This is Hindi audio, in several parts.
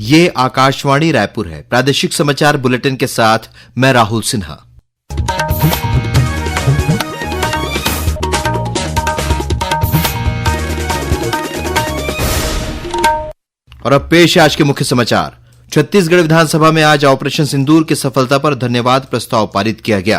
ये आकाशवाणी रायपुर है। प्रादेशिक समाचार बुलेटिन के साथ मैं राहुल सिन्हा। और अब पेश है आज के मुख्य समाचार। छत्तीसगढ़ विधानसभा में आज ऑपरेशन सिंदूर की सफलता पर धन्यवाद प्रस्ताव पारित किया गया।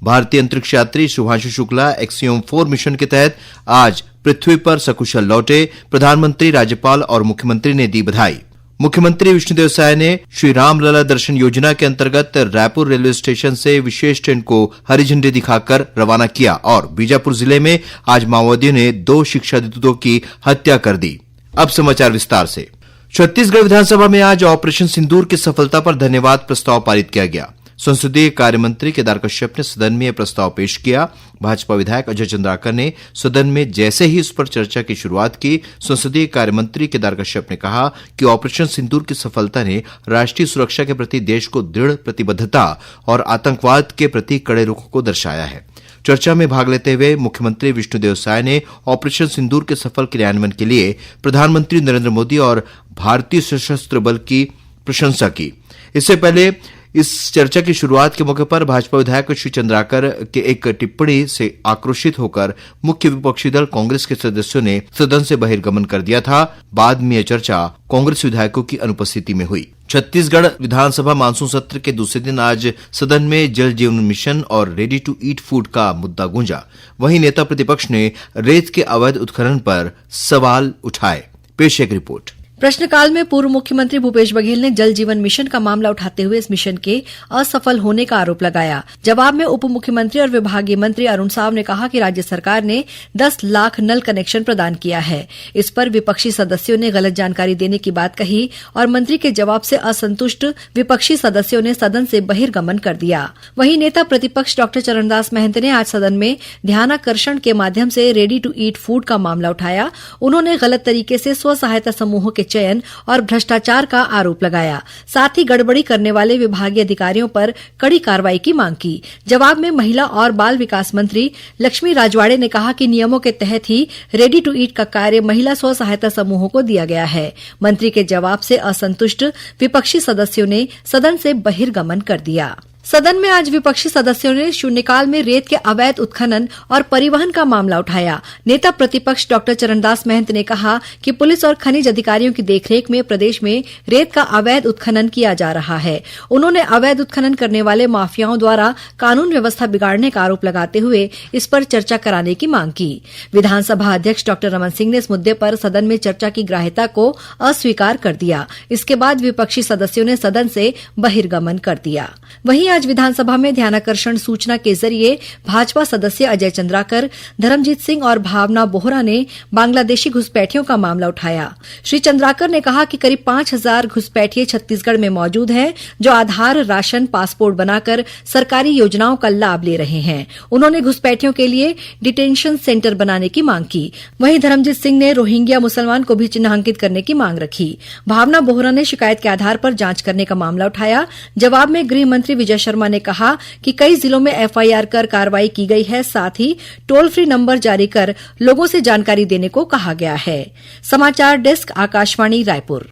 भारतीय अंतरिक्ष यात्री शुभांशु शुक्ला एक्सियोम 4 मिशन के तहत आज पृथ्वी पर सकुशल लौटे। प्रधानमंत्री, राज्यपाल और मुख्यमंत्री ने दी बधाई। मुख्यमंत्री विष्णुदेव साय ने श्री राम लला दर्शन योजना के अंतर्गत रायपुर रेलवे स्टेशन से विशेष ट्रेन को हरी झंडी दिखाकर रवाना किया और बीजापुर जिले में आज माओवादियों ने 2 शिक्षाविदों की हत्या कर दी। अब समाचार विस्तार से। छत्तीसगढ़ विधानसभा में आज ऑपरेशन सिंदूर की सफलता पर धन्यवाद प्रस्ताव पारित किया गया। संसदीय कार्य मंत्री केदार कश्यप ने सदन में यह प्रस्ताव पेश किया। भाजपा विधायक अजय चंद्राकर ने सदन में जैसे ही इस पर चर्चा की शुरुआत की, संसदीय कार्य मंत्री केदार कश्यप ने कहा कि ऑपरेशन सिंदूर की सफलता ने राष्ट्रीय सुरक्षा के प्रति देश को दृढ़ प्रतिबद्धता और आतंकवाद के प्रति कड़े रुख को दर्शाया है। चर्चा में भाग लेते हुए मुख्यमंत्री विष्णुदेव साय ने ऑपरेशन सिंदूर के सफल क्रियान्वयन के लिए प्रधानमंत्री नरेंद्र मोदी और भारतीय सशस्त्र बल की प्रशंसा की। इससे पहले इस चर्चा की शुरुआत के मौके पर भाजपा विधायक श्री चंद्राकर के एक टिप्पणी से आक्रोशित होकर मुख्य विपक्षी दल कांग्रेस के सदस्यों ने सदन से बहिर्गमन कर दिया था। बाद में यह चर्चा कांग्रेस विधायकों की अनुपस्थिति में हुई। छत्तीसगढ़ विधानसभा मानसून सत्र के दूसरे दिन आज सदन में जल जीवन मिशन और रेडी टू ईट फूड का मुद्दा गूंजा। वहीं नेता प्रतिपक्ष ने रेत के अवैध उत्खनन पर सवाल उठाए। पेश एक रिपोर्ट। प्रश्नकाल में पूर्व मुख्यमंत्री भूपेश बघेल ने जल जीवन मिशन का मामला उठाते हुए इस मिशन के असफल होने का आरोप लगाया। जवाब में उप मुख्यमंत्री और विभागीय मंत्री अरुण साव ने कहा कि राज्य सरकार ने 10 लाख नल कनेक्शन प्रदान किया है। इस पर विपक्षी सदस्यों ने गलत जानकारी देने की बात कही और मंत्री के जवाब से असंतुष्ट विपक्षी सदस्यों ने सदन से बहिर्गमन कर दिया। वहीं नेता प्रतिपक्ष डॉ चरणदास महंत ने आज सदन में ध्यानाकर्षण के माध्यम से रेडी टू ईट फूड का मामला उठाया। उन्होंने गलत तरीके से स्व सहायता समूहों के चयन और भ्रष्टाचार का आरोप लगाया। साथ ही गड़बड़ी करने वाले विभागीय अधिकारियों पर कड़ी कार्रवाई की मांग की। जवाब में महिला और बाल विकास मंत्री लक्ष्मी राजवाड़े ने कहा कि नियमों के तहत ही रेडी टू ईट का कार्य महिला स्व सहायता समूहों को दिया गया है। मंत्री के जवाब से असंतुष्ट विपक्षी सदस्यों ने सदन से बहिर्गमन कर दिया। सदन में आज विपक्षी सदस्यों ने शून्यकाल में रेत के अवैध उत्खनन और परिवहन का मामला उठाया। नेता प्रतिपक्ष डॉ चरणदास महंत ने कहा कि पुलिस और खनिज अधिकारियों की देखरेख में प्रदेश में रेत का अवैध उत्खनन किया जा रहा है। उन्होंने अवैध उत्खनन करने वाले माफियाओं द्वारा कानून व्यवस्था बिगाड़ने का आरोप लगाते हुए इस पर चर्चा कराने की मांग की। विधानसभा अध्यक्ष डॉ रमन सिंह ने इस मुद्दे पर सदन में चर्चा की ग्राह्यता को अस्वीकार कर दिया। इसके बाद विपक्षी सदस्यों ने सदन से बहिर्गमन कर दिया। वहीं आज विधानसभा में ध्यानाकर्षण सूचना के जरिए भाजपा सदस्य अजय चंद्राकर, धर्मजीत सिंह और भावना बोहरा ने बांग्लादेशी घुसपैठियों का मामला उठाया। श्री चंद्राकर ने कहा कि करीब 5000 घुसपैठिए छत्तीसगढ़ में मौजूद हैं, जो आधार, राशन, पासपोर्ट बनाकर सरकारी योजनाओं का लाभ ले रहे हैं। उन्होंने घुसपैठियों के लिए डिटेंशन सेंटर बनाने की मांग की। वहीं धर्मजीत सिंह ने रोहिंग्या मुसलमान को भी चिन्हांकित करने की मांग रखी। भावना बोहरा ने शिकायत के आधार पर जांच करने का मामला उठाया। जवाब में गृह मंत्री विजय शर्मा ने कहा कि कई जिलों में एफआईआर कर कार्रवाई की गई है। साथ ही टोल फ्री नंबर जारी कर लोगों से जानकारी देने को कहा गया है। समाचार डेस्क, आकाशवाणी रायपुर।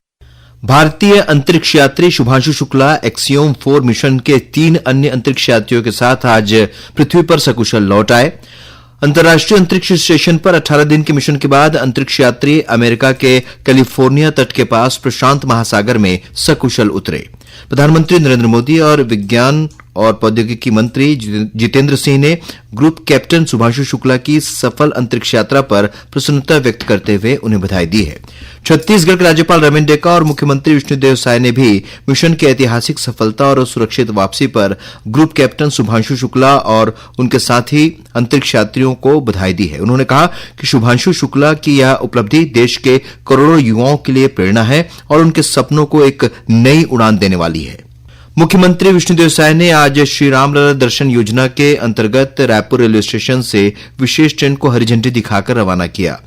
भारतीय अंतरिक्ष यात्री शुभांशु शुक्ला एक्सियोम 4 मिशन के 3 अन्य अंतरिक्ष यात्रियों के साथ आज पृथ्वी पर सकुशल लौट आए। अंतर्राष्ट्रीय अंतरिक्ष स्टेशन पर 18 दिन के मिशन के बाद अंतरिक्ष यात्री अमेरिका के कैलिफोर्निया तट के पास प्रशांत महासागर में सकुशल उतरे। प्रधानमंत्री नरेंद्र मोदी और विज्ञान और प्रौद्योगिकी मंत्री जितेंद्र सिंह ने ग्रुप कैप्टन शुभांशु शुक्ला की सफल अंतरिक्ष यात्रा पर प्रसन्नता व्यक्त करते हुए उन्हें बधाई दी है। छत्तीसगढ़ के राज्यपाल रमेन डेका और मुख्यमंत्री विष्णुदेव साय ने भी मिशन की ऐतिहासिक सफलता और सुरक्षित वापसी पर ग्रुप कैप्टन शुभांशु शुक्ला और उनके साथी अंतरिक्ष यात्रियों को बधाई दी है। उन्होंने कहा कि शुभांशु शुक्ला की यह उपलब्धि देश के करोड़ों युवाओं के लिए प्रेरणा है और उनके सपनों को एक नई उड़ान देने वाली है। मुख्यमंत्री विष्णुदेव साय ने आज श्री राम लला दर्शन योजना के अंतर्गत रायपुर रेलवे स्टेशन से विशेष ट्रेन को हरी झंडी दिखाकर रवाना किया।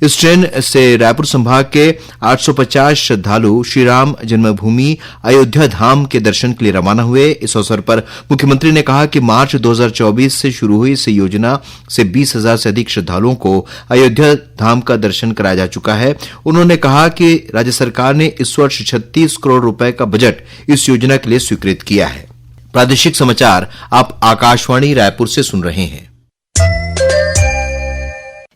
इस ट्रेन से रायपुर संभाग के 850 श्रद्धालु श्री राम जन्मभूमि अयोध्या धाम के दर्शन के लिए रवाना हुए। इस अवसर पर मुख्यमंत्री ने कहा कि मार्च 2024 से शुरू हुई इस योजना से 20,000 से अधिक श्रद्धालुओं को अयोध्या धाम का दर्शन कराया जा चुका है। उन्होंने कहा कि राज्य सरकार ने इस वर्ष 36 करोड़ रुपए का बजट इस योजना के लिए स्वीकृत किया है। प्रादेशिक समाचार आप आकाशवाणी रायपुर से सुन रहे हैं।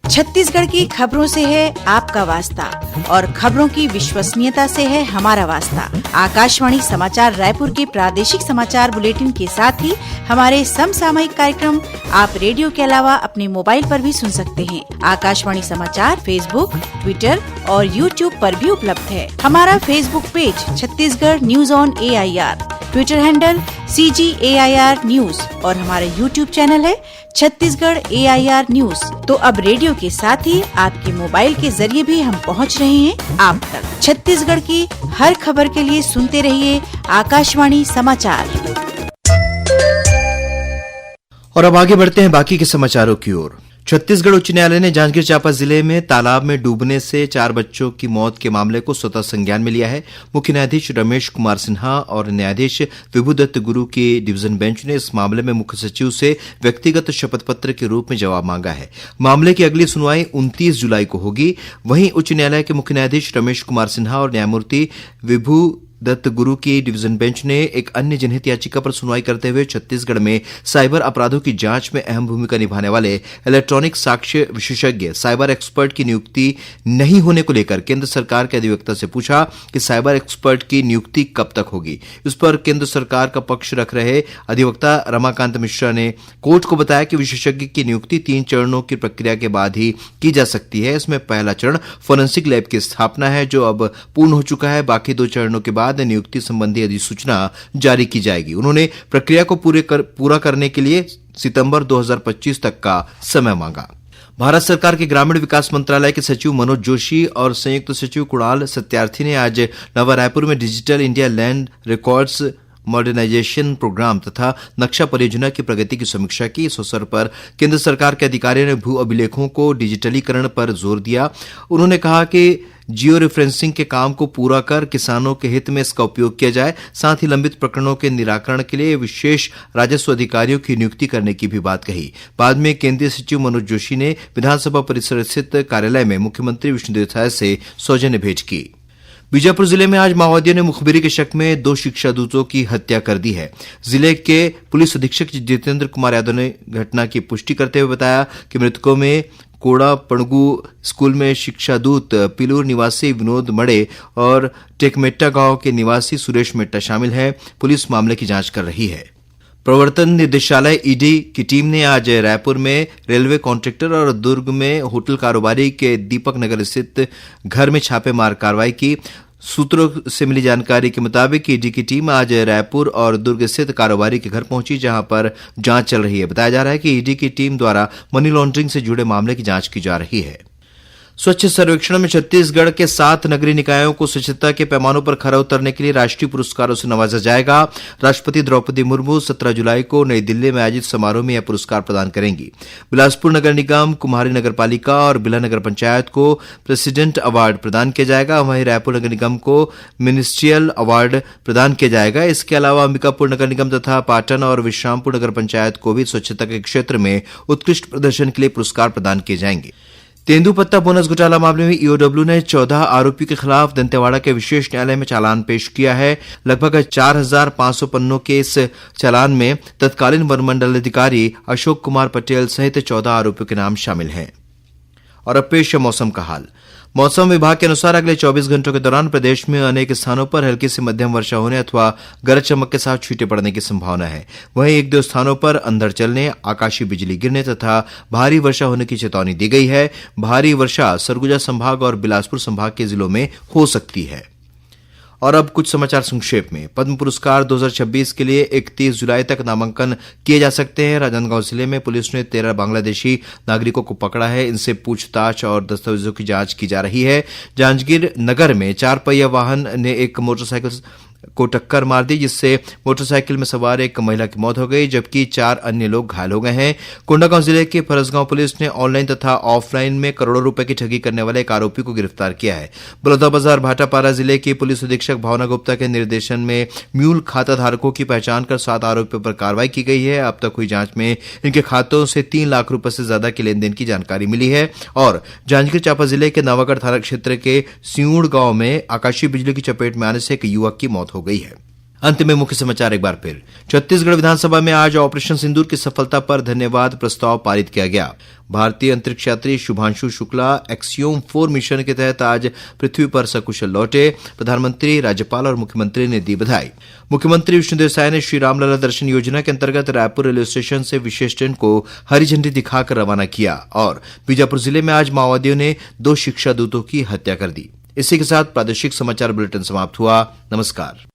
छत्तीसगढ़ की खबरों से है आपका वास्ता और खबरों की विश्वसनीयता से है हमारा वास्ता। आकाशवाणी समाचार रायपुर के प्रादेशिक समाचार बुलेटिन के साथ ही हमारे समसामयिक कार्यक्रम आप रेडियो के अलावा अपने मोबाइल पर भी सुन सकते हैं। आकाशवाणी समाचार फेसबुक, ट्विटर और यूट्यूब पर भी उपलब्ध है। हमारा Facebook page Chhattisgarh news on AIR, Twitter handle CGAIR news और हमारा यूट्यूब चैनल है छत्तीसगढ़ AIR न्यूज। तो अब रेडियो के साथ ही आपके मोबाइल के जरिए भी हम पहुंच रहे हैं आप तक। छत्तीसगढ़ की हर खबर के लिए सुनते रहिए आकाशवाणी समाचार। और अब आगे बढ़ते हैं बाकी के समाचारों की ओर। छत्तीसगढ़ उच्च न्यायालय ने जांजगीर चांपा जिले में तालाब में डूबने से 4 बच्चों की मौत के मामले को स्वतः संज्ञान में लिया है। मुख्य न्यायाधीश रमेश कुमार सिन्हा और न्यायाधीश विभुदत्त गुरु की डिवीजन बेंच ने इस मामले में मुख्य सचिव से व्यक्तिगत शपथ पत्र के रूप में जवाब मांगा है। मामले की अगली सुनवाई 29 जुलाई को होगी। वहीं उच्च न्यायालय के मुख्य न्यायाधीश रमेश कुमार सिन्हा और न्यायमूर्ति विभुदत्त गुरु की डिवीजन बेंच ने एक अन्य जनहित याचिका पर सुनवाई करते हुए छत्तीसगढ़ में साइबर अपराधों की जांच में अहम भूमिका निभाने वाले इलेक्ट्रॉनिक साक्ष्य विशेषज्ञ साइबर एक्सपर्ट की नियुक्ति नहीं होने को लेकर केंद्र सरकार के अधिवक्ता से पूछा कि साइबर एक्सपर्ट की नियुक्ति कब तक होगी। इस पर केंद्र सरकार का पक्ष रख रहे अधिवक्ता रमाकांत मिश्रा ने कोर्ट को बताया कि विशेषज्ञ की नियुक्ति 3 चरणों की प्रक्रिया के बाद ही की जा सकती है। इसमें पहला चरण फोरेंसिक लैब की स्थापना है जो अब पूर्ण हो चुका है। बाकी 2 चरणों के बाद नियुक्ति संबंधी अधिसूचना जारी की जाएगी। उन्होंने प्रक्रिया को पूरा करने के लिए सितंबर 2025 तक का समय मांगा। भारत सरकार के ग्रामीण विकास मंत्रालय के सचिव मनोज जोशी और संयुक्त सचिव कुणाल सत्यार्थी ने आज नवा रायपुर में digital India land records modernisation programme तथा नक्शा परियोजना की प्रगति की समीक्षा की। इस अवसर पर केंद्र सरकार के अधिकारियों ने भू अभिलेखों को डिजिटलीकरण पर जोर दिया। उन्होंने कहा कि जियो रेफरेंसिंग के काम को पूरा कर किसानों के हित में इसका उपयोग किया जाए। साथ ही लंबित प्रकरणों के निराकरण के लिए विशेष राजस्व अधिकारियों की नियुक्ति करने की भी बात कही। बाद में केंद्रीय सचिव मनोज जोशी ने विधानसभा परिसर स्थित कार्यालय में मुख्यमंत्री विष्णुदेव साय से सौजन्य भेंट की। बीजापुर जिले में आज माओवादियों ने मुखबिरी के शक में 2 शिक्षा दूतों की हत्या कर दी है। जिले के पुलिस अधीक्षक जितेंद्र कुमार यादव ने घटना की पुष्टि करते हुए बताया कि मृतकों में कोड़ा पणगू स्कूल में शिक्षा दूत पिलूर निवासी विनोद मड़े और टेकमेट्टा गांव के निवासी सुरेश मेट्टा शामिल है। पुलिस मामले की जांच कर रही है। प्रवर्तन निदेशालय ईडी की टीम ने आज रायपुर में रेलवे कॉन्ट्रैक्टर और दुर्ग में होटल कारोबारी के दीपक नगर स्थित घर में छापेमार कार्रवाई की। सूत्रों से मिली जानकारी के मुताबिक ईडी की टीम आज रायपुर और दुर्ग स्थित कारोबारी के घर पहुंची जहां पर जांच चल रही है। बताया जा रहा है कि ईडी की टीम द्वारा मनी लॉन्ड्रिंग से जुड़े मामले की जांच की जा रही है। स्वच्छ सर्वेक्षण में छत्तीसगढ़ के 7 नगरीय निकायों को स्वच्छता के पैमानों पर खरा उतरने के लिए राष्ट्रीय पुरस्कारों से नवाजा जाएगा। राष्ट्रपति द्रौपदी मुर्मू 17 जुलाई को नई दिल्ली में आयोजित समारोह में यह पुरस्कार प्रदान करेंगी। बिलासपुर नगर निगम, कुम्हारी नगर पालिका और बिला नगर पंचायत को प्रेसिडेंट अवार्ड प्रदान किया जाएगा। वहीं रायपुर नगर निगम को मिनिस्ट्रियल अवार्ड प्रदान किया जाएगा। इसके अलावा अंबिकापुर नगर निगम तथा पाटन और विश्रामपुर नगर पंचायत को भी स्वच्छता के क्षेत्र में उत्कृष्ट प्रदर्शन के लिए पुरस्कार प्रदान किए जाएंगे। तेंदुपत्ता बोनस घोटाला मामले में ईओडब्ल्यू ने 14 आरोपियों के खिलाफ दंतेवाड़ा के विशेष न्यायालय में चालान पेश किया है। लगभग 4500 पन्नों के इस चालान में तत्कालीन वनमंडल अधिकारी अशोक कुमार पटेल सहित 14 आरोपियों के नाम शामिल हैं। और अब पेश है मौसम का हाल। मौसम विभाग के अनुसार अगले 24 घंटों के दौरान प्रदेश में अनेक स्थानों पर हल्की से मध्यम वर्षा होने अथवा गरज चमक के साथ छींटे पड़ने की संभावना है। वहीं 1-2 स्थानों पर अंधड़ चलने, आकाशीय बिजली गिरने तथा भारी वर्षा होने की चेतावनी दी गई है। भारी वर्षा सरगुजा संभाग और बिलासपुर संभाग के जिलों में हो सकती है। और अब कुछ समाचार संक्षेप में। पद्म पुरस्कार 2026 के लिए 31 जुलाई तक नामांकन किए जा सकते हैं। राजनांदगांव जिले में पुलिस ने 13 बांग्लादेशी नागरिकों को पकड़ा है। इनसे पूछताछ और दस्तावेजों की जांच की जा रही है। जांजगीर नगर में 4 पहिया वाहन ने एक मोटरसाइकिल को टक्कर मार दी, जिससे मोटरसाइकिल में सवार एक महिला की मौत हो गई, जबकि 4 अन्य लोग घायल हो गए हैं। कोंडागांव जिले के फरसगांव पुलिस ने ऑनलाइन तथा ऑफलाइन में करोड़ों रुपए की ठगी करने वाले एक आरोपी को गिरफ्तार किया है। बलौदाबाजार भाटापारा जिले की पुलिस अधीक्षक भावना गुप्ता के निर्देशन में म्यूल खाता धारकों की पहचान कर 7 आरोपियों पर कार्रवाई की गई है। अब तक हुई जांच में इनके खातों से 3 लाख रुपए से ज्यादा के लेनदेन की जानकारी मिली है। और जांजगीर चांपा जिले के नवागढ़ थाना क्षेत्र के सियूड़ गांव में आकाशीय बिजली की चपेट में आने से एक युवक की मौत हो गई है। अंत में मुख्य समाचार एक बार फिर। छत्तीसगढ़ विधानसभा में आज ऑपरेशन सिंदूर की सफलता पर धन्यवाद प्रस्ताव पारित किया गया। भारतीय अंतरिक्ष यात्री शुभांशु शुक्ला एक्सियोम 4 मिशन के तहत आज पृथ्वी पर सकुशल लौटे। प्रधानमंत्री, राज्यपाल और मुख्यमंत्री ने दी बधाई। मुख्यमंत्री विष्णुदेव साय ने श्री रामलला दर्शन योजना के अंतर्गत रायपुर रेलवे स्टेशन से विशेष ट्रेन को हरी झंडी दिखाकर रवाना किया। और बीजापुर जिले में आज माओवादियों ने 2 शिक्षा दूतों की हत्या कर दी। इसी के साथ प्रादेशिक समाचार बुलेटिन समाप्त हुआ। नमस्कार।